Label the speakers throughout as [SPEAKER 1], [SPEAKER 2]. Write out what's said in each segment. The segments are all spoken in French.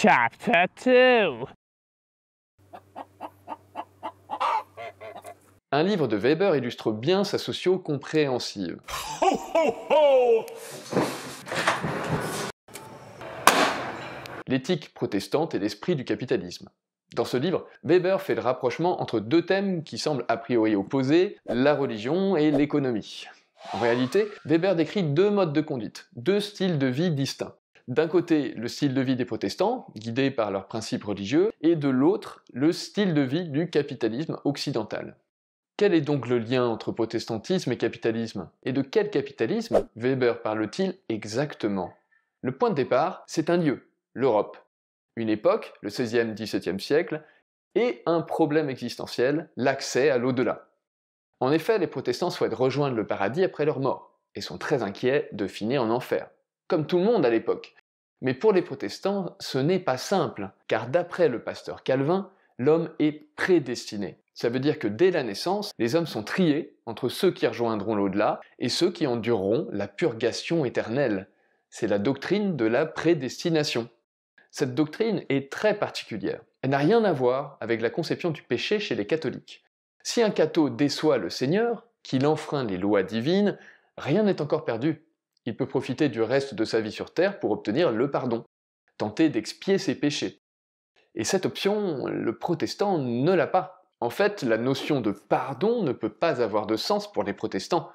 [SPEAKER 1] Chapter 2.
[SPEAKER 2] Un livre de Weber illustre bien sa socio-compréhensive. L'éthique protestante et l'esprit du capitalisme. Dans ce livre, Weber fait le rapprochement entre deux thèmes qui semblent a priori opposés, la religion et l'économie. En réalité, Weber décrit deux modes de conduite, deux styles de vie distincts. D'un côté, le style de vie des protestants, guidés par leurs principes religieux, et de l'autre, le style de vie du capitalisme occidental. Quel est donc le lien entre protestantisme et capitalisme? Et de quel capitalisme Weber parle-t-il exactement? Le point de départ, c'est un lieu, l'Europe. Une époque, le XVIe-XVIIe siècle, et un problème existentiel, l'accès à l'au-delà. En effet, les protestants souhaitent rejoindre le paradis après leur mort, et sont très inquiets de finir en enfer, comme tout le monde à l'époque. Mais pour les protestants, ce n'est pas simple, car d'après le pasteur Calvin, l'homme est prédestiné. Ça veut dire que dès la naissance, les hommes sont triés entre ceux qui rejoindront l'au-delà et ceux qui endureront la purgation éternelle. C'est la doctrine de la prédestination. Cette doctrine est très particulière. Elle n'a rien à voir avec la conception du péché chez les catholiques. Si un catho déçoit le Seigneur, qu'il enfreint les lois divines, rien n'est encore perdu. Il peut profiter du reste de sa vie sur terre pour obtenir le pardon, tenter d'expier ses péchés. Et cette option, le protestant ne l'a pas. En fait, la notion de pardon ne peut pas avoir de sens pour les protestants,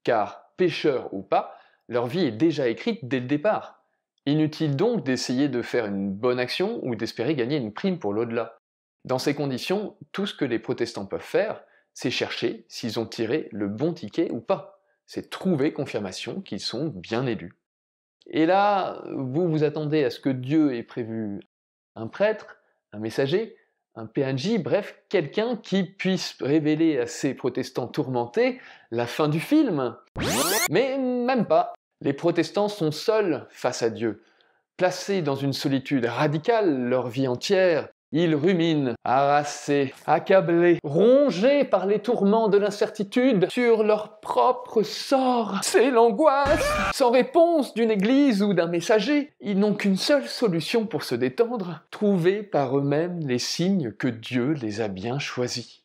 [SPEAKER 2] car, pécheurs ou pas, leur vie est déjà écrite dès le départ. Inutile donc d'essayer de faire une bonne action ou d'espérer gagner une prime pour l'au-delà. Dans ces conditions, tout ce que les protestants peuvent faire, c'est chercher s'ils ont tiré le bon ticket ou pas. C'est trouver confirmation qu'ils sont bien élus. Et là, vous vous attendez à ce que Dieu ait prévu un prêtre, un messager, un PNJ, bref, quelqu'un qui puisse révéler à ces protestants tourmentés la fin du film. Mais même pas. Les protestants sont seuls face à Dieu. Placés dans une solitude radicale leur vie entière, ils ruminent, harassés, accablés, rongés par les tourments de l'incertitude sur leur propre sort. C'est l'angoisse. Sans réponse d'une église ou d'un messager, ils n'ont qu'une seule solution pour se détendre, trouver par eux-mêmes les signes que Dieu les a bien choisis.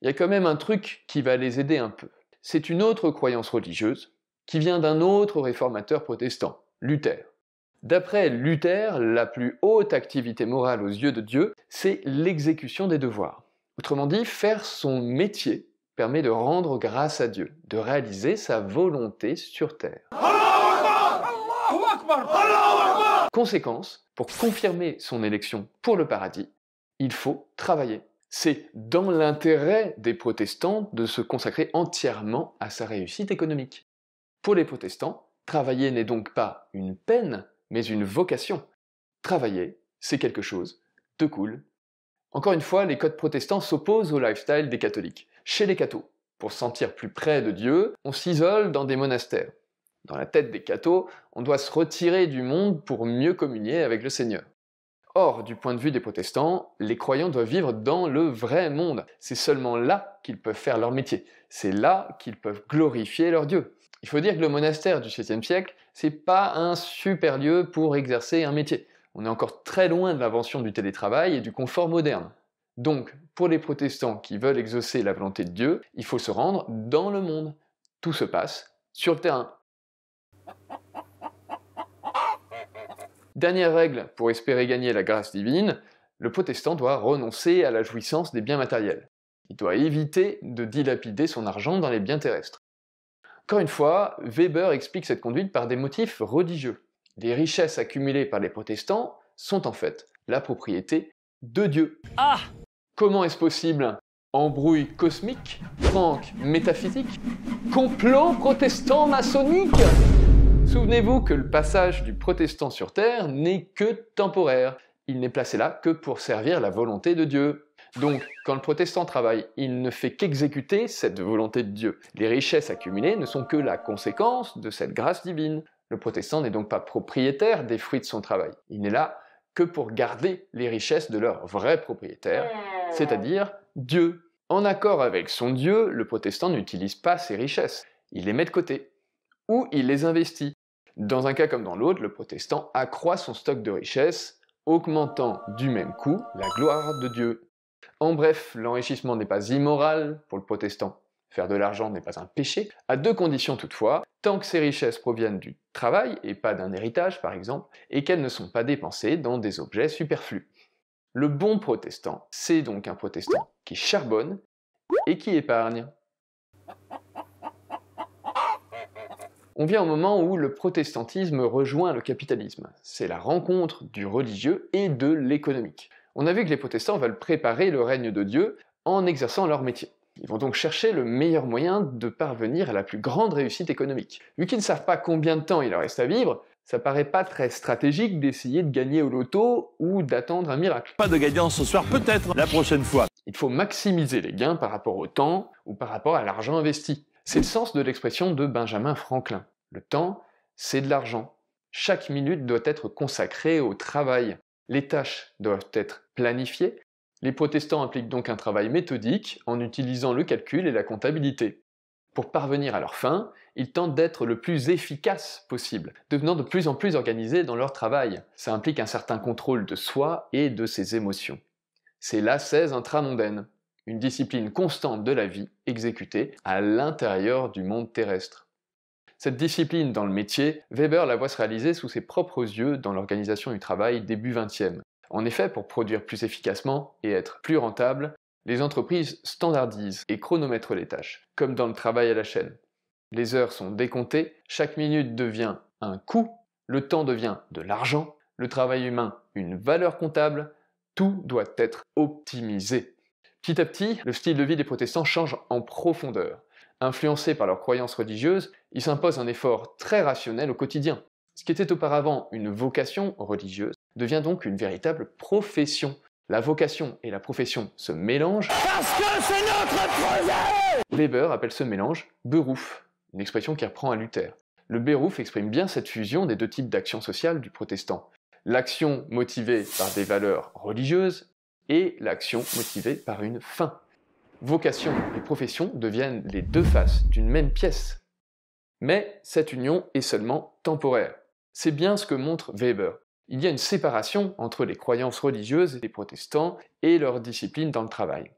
[SPEAKER 2] Il y a quand même un truc qui va les aider un peu. C'est une autre croyance religieuse qui vient d'un autre réformateur protestant, Luther. D'après Luther, la plus haute activité morale aux yeux de Dieu, c'est l'exécution des devoirs. Autrement dit, faire son métier permet de rendre grâce à Dieu, de réaliser sa volonté sur terre. Conséquence, pour confirmer son élection pour le paradis, il faut travailler. C'est dans l'intérêt des protestants de se consacrer entièrement à sa réussite économique. Pour les protestants, travailler n'est donc pas une peine, mais une vocation. Travailler, c'est quelque chose de cool. Encore une fois, les codes protestants s'opposent au lifestyle des catholiques. Chez les cathos, pour se sentir plus près de Dieu, on s'isole dans des monastères. Dans la tête des cathos, on doit se retirer du monde pour mieux communier avec le Seigneur. Or, du point de vue des protestants, les croyants doivent vivre dans le vrai monde. C'est seulement là qu'ils peuvent faire leur métier. C'est là qu'ils peuvent glorifier leur Dieu. Il faut dire que le monastère du XVIIe siècle, c'est pas un super lieu pour exercer un métier. On est encore très loin de l'invention du télétravail et du confort moderne. Donc, pour les protestants qui veulent exaucer la volonté de Dieu, il faut se rendre dans le monde. Tout se passe sur le terrain. Dernière règle pour espérer gagner la grâce divine, le protestant doit renoncer à la jouissance des biens matériels. Il doit éviter de dilapider son argent dans les biens terrestres. Encore une fois, Weber explique cette conduite par des motifs religieux. Les richesses accumulées par les protestants sont en fait la propriété de Dieu.
[SPEAKER 1] Ah!
[SPEAKER 2] Comment est-ce possible? Embrouille cosmique? Prank métaphysique? Complot protestant maçonnique? Souvenez-vous que le passage du protestant sur terre n'est que temporaire. Il n'est placé là que pour servir la volonté de Dieu. Donc, quand le protestant travaille, il ne fait qu'exécuter cette volonté de Dieu. Les richesses accumulées ne sont que la conséquence de cette grâce divine. Le protestant n'est donc pas propriétaire des fruits de son travail. Il n'est là que pour garder les richesses de leur vrai propriétaire, c'est-à-dire Dieu. En accord avec son Dieu, le protestant n'utilise pas ses richesses. Il les met de côté. Ou il les investit. Dans un cas comme dans l'autre, le protestant accroît son stock de richesses, augmentant du même coup la gloire de Dieu. En bref, l'enrichissement n'est pas immoral pour le protestant. Faire de l'argent n'est pas un péché, à deux conditions toutefois, tant que ces richesses proviennent du travail et pas d'un héritage par exemple, et qu'elles ne sont pas dépensées dans des objets superflus. Le bon protestant, c'est donc un protestant qui charbonne et qui épargne. On vient au moment où le protestantisme rejoint le capitalisme. C'est la rencontre du religieux et de l'économique. On a vu que les protestants veulent préparer le règne de Dieu en exerçant leur métier. Ils vont donc chercher le meilleur moyen de parvenir à la plus grande réussite économique. Vu qu'ils ne savent pas combien de temps il leur reste à vivre, ça paraît pas très stratégique d'essayer de gagner au loto ou d'attendre un miracle.
[SPEAKER 3] Pas de gagnant ce soir, peut-être la prochaine fois.
[SPEAKER 2] Il faut maximiser les gains par rapport au temps ou par rapport à l'argent investi. C'est le sens de l'expression de Benjamin Franklin. Le temps, c'est de l'argent. Chaque minute doit être consacrée au travail. Les tâches doivent être planifiées. Les protestants impliquent donc un travail méthodique en utilisant le calcul et la comptabilité. Pour parvenir à leur fin, ils tentent d'être le plus efficace possible, devenant de plus en plus organisés dans leur travail. Ça implique un certain contrôle de soi et de ses émotions. C'est l'ascèse intramondaine, une discipline constante de la vie exécutée à l'intérieur du monde terrestre. Cette discipline dans le métier, Weber la voit se réaliser sous ses propres yeux dans l'organisation du travail début XXe. En effet, pour produire plus efficacement et être plus rentable, les entreprises standardisent et chronomètrent les tâches, comme dans le travail à la chaîne. Les heures sont décomptées, chaque minute devient un coût, le temps devient de l'argent, le travail humain une valeur comptable, tout doit être optimisé. Petit à petit, le style de vie des protestants change en profondeur. Influencés par leurs croyances religieuses, ils s'imposent un effort très rationnel au quotidien. Ce qui était auparavant une vocation religieuse devient donc une véritable profession. La vocation et la profession se mélangent parce que c'est notre projet. Weber appelle ce mélange Beruf, une expression qui reprend à Luther. Le Beruf exprime bien cette fusion des deux types d'action sociale du protestant. L'action motivée par des valeurs religieuses et l'action motivée par une fin. Vocation et profession deviennent les deux faces d'une même pièce. Mais cette union est seulement temporaire. C'est bien ce que montre Weber. Il y a une séparation entre les croyances religieuses des protestants et leur discipline dans le travail.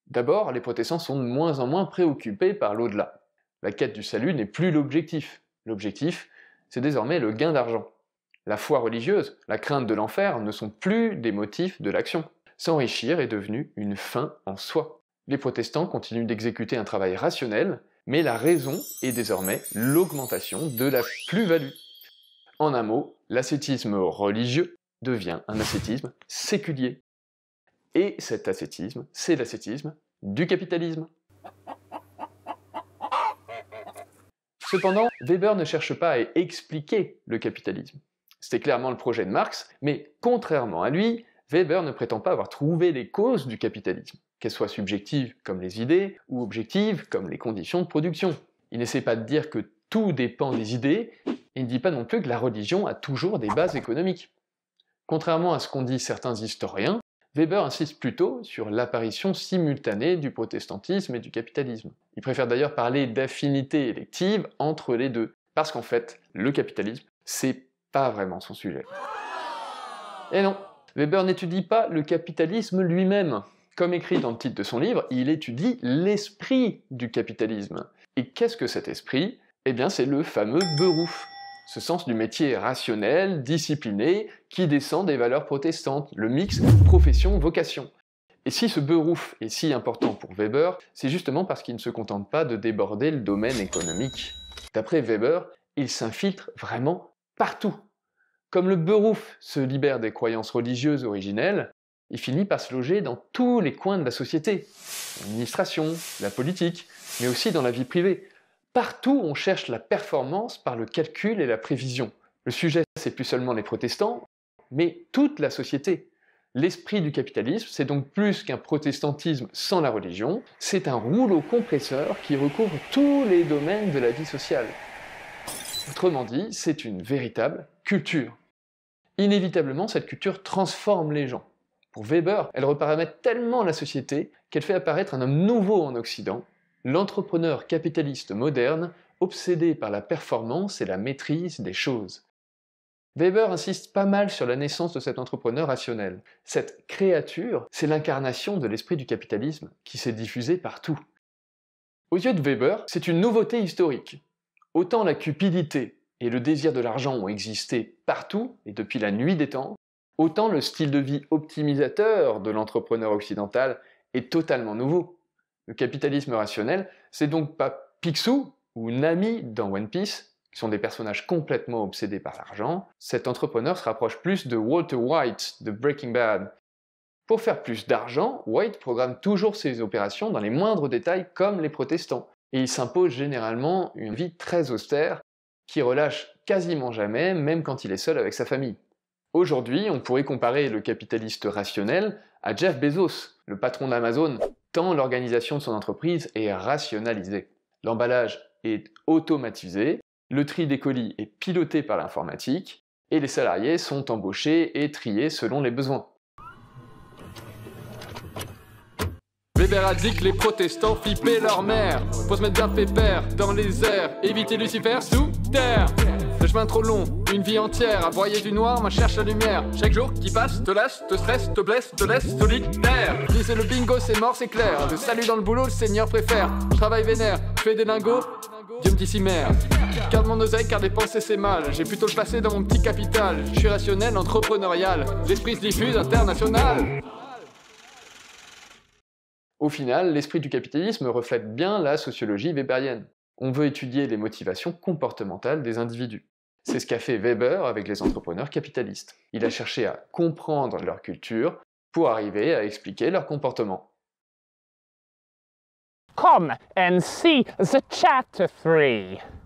[SPEAKER 2] D'abord, les protestants sont de moins en moins préoccupés par l'au-delà. La quête du salut n'est plus l'objectif. L'objectif, c'est désormais le gain d'argent. La foi religieuse, la crainte de l'enfer ne sont plus des motifs de l'action. S'enrichir est devenu une fin en soi. Les protestants continuent d'exécuter un travail rationnel, mais la raison est désormais l'augmentation de la plus-value. En un mot, l'ascétisme religieux devient un ascétisme séculier. Et cet ascétisme, c'est l'ascétisme du capitalisme. Cependant, Weber ne cherche pas à expliquer le capitalisme. C'était clairement le projet de Marx, mais contrairement à lui, Weber ne prétend pas avoir trouvé les causes du capitalisme, qu'elles soient subjectives comme les idées, ou objectives comme les conditions de production. Il n'essaie pas de dire que tout dépend des idées, et il ne dit pas non plus que la religion a toujours des bases économiques. Contrairement à ce qu'ont dit certains historiens, Weber insiste plutôt sur l'apparition simultanée du protestantisme et du capitalisme. Il préfère d'ailleurs parler d'affinité élective entre les deux, parce qu'en fait, le capitalisme, c'est pas vraiment son sujet. Et non, Weber n'étudie pas le capitalisme lui-même. Comme écrit dans le titre de son livre, il étudie l'esprit du capitalisme. Et qu'est-ce que cet esprit? Eh bien, c'est le fameux Beruf, ce sens du métier rationnel, discipliné, qui descend des valeurs protestantes, le mix profession-vocation. Et si ce Beruf est si important pour Weber, c'est justement parce qu'il ne se contente pas de déborder le domaine économique. D'après Weber, il s'infiltre vraiment partout. Comme le Beruf se libère des croyances religieuses originelles, il finit par se loger dans tous les coins de la société, l'administration, la politique, mais aussi dans la vie privée. Partout, on cherche la performance par le calcul et la prévision. Le sujet, c'est plus seulement les protestants, mais toute la société. L'esprit du capitalisme, c'est donc plus qu'un protestantisme sans la religion, c'est un rouleau compresseur qui recouvre tous les domaines de la vie sociale. Autrement dit, c'est une véritable culture. Inévitablement, cette culture transforme les gens. Pour Weber, elle reparamètre tellement la société qu'elle fait apparaître un homme nouveau en Occident, l'entrepreneur capitaliste moderne obsédés par la performance et la maîtrise des choses. Weber insiste pas mal sur la naissance de cet entrepreneur rationnel. Cette créature, c'est l'incarnation de l'esprit du capitalisme qui s'est diffusé partout. Aux yeux de Weber, c'est une nouveauté historique. Autant la cupidité et le désir de l'argent ont existé partout et depuis la nuit des temps, autant le style de vie optimisateur de l'entrepreneur occidental est totalement nouveau. Le capitalisme rationnel, c'est donc pas Picsou ou Nami dans One Piece, qui sont des personnages complètement obsédés par l'argent. Cet entrepreneur se rapproche plus de Walter White de Breaking Bad. Pour faire plus d'argent, White programme toujours ses opérations dans les moindres détails comme les protestants. Et il s'impose généralement une vie très austère, qui relâche quasiment jamais, même quand il est seul avec sa famille. Aujourd'hui, on pourrait comparer le capitaliste rationnel à Jeff Bezos, le patron d'Amazon, tant l'organisation de son entreprise est rationalisée. L'emballage est automatisé, le tri des colis est piloté par l'informatique, et les salariés sont embauchés et triés selon les besoins.
[SPEAKER 4] Weber a dit que les protestants flippaient leur mère. Faut se mettre bien pépère dans les airs, éviter Lucifer sous terre. Le chemin trop long, une vie entière à broyer du noir, moi cherche la lumière. Chaque jour qui passe te lâche, te stresse, te blesse, te laisse solitaire. Lisez le bingo, c'est mort, c'est clair. Le salut dans le boulot, le Seigneur préfère. Je travaille vénère, je fais des lingots, Dieu me dit si mère. Garde mon oseille car dépenser c'est mal. J'ai plutôt le passé dans mon petit capital. Je suis rationnel, entrepreneurial. L'esprit se diffuse, international.
[SPEAKER 2] Au final, l'esprit du capitalisme reflète bien la sociologie weberienne. On veut étudier les motivations comportementales des individus. C'est ce qu'a fait Weber avec les entrepreneurs capitalistes. Il a cherché à comprendre leur culture pour arriver à expliquer leur comportement.
[SPEAKER 1] Come and see the chapter 3.